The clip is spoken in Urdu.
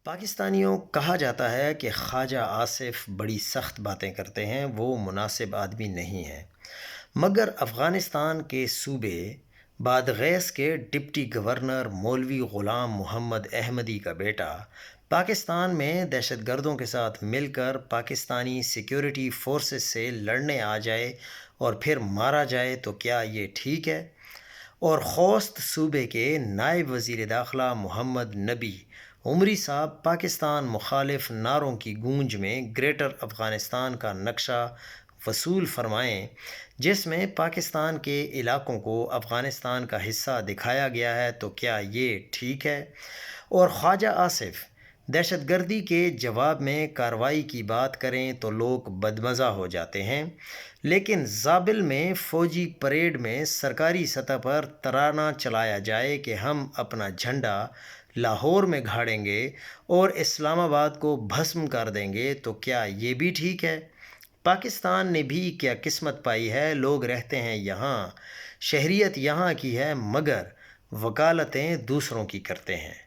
پاکستانیوں کہا جاتا ہے کہ خواجہ آصف بڑی سخت باتیں کرتے ہیں، وہ مناسب آدمی نہیں ہیں۔ مگر افغانستان کے صوبے بادغیس کے ڈپٹی گورنر مولوی غلام محمد احمدی کا بیٹا پاکستان میں دہشت گردوں کے ساتھ مل کر پاکستانی سیکیورٹی فورسز سے لڑنے آ جائے اور پھر مارا جائے تو کیا یہ ٹھیک ہے؟ اور خوست صوبے کے نائب وزیر داخلہ محمد نبی عمری صاحب پاکستان مخالف نعروں کی گونج میں گریٹر افغانستان کا نقشہ وصول فرمائیں، جس میں پاکستان کے علاقوں کو افغانستان کا حصہ دکھایا گیا ہے، تو کیا یہ ٹھیک ہے؟ اور خواجہ آصف دہشت گردی کے جواب میں کارروائی کی بات کریں تو لوگ بدمزہ ہو جاتے ہیں، لیکن زابل میں فوجی پریڈ میں سرکاری سطح پر ترانہ چلایا جائے کہ ہم اپنا جھنڈا لاہور میں گاڑیں گے اور اسلام آباد کو بھسم کر دیں گے، تو کیا یہ بھی ٹھیک ہے؟ پاکستان نے بھی کیا قسمت پائی ہے، لوگ رہتے ہیں یہاں، شہریت یہاں کی ہے، مگر وکالتیں دوسروں کی کرتے ہیں۔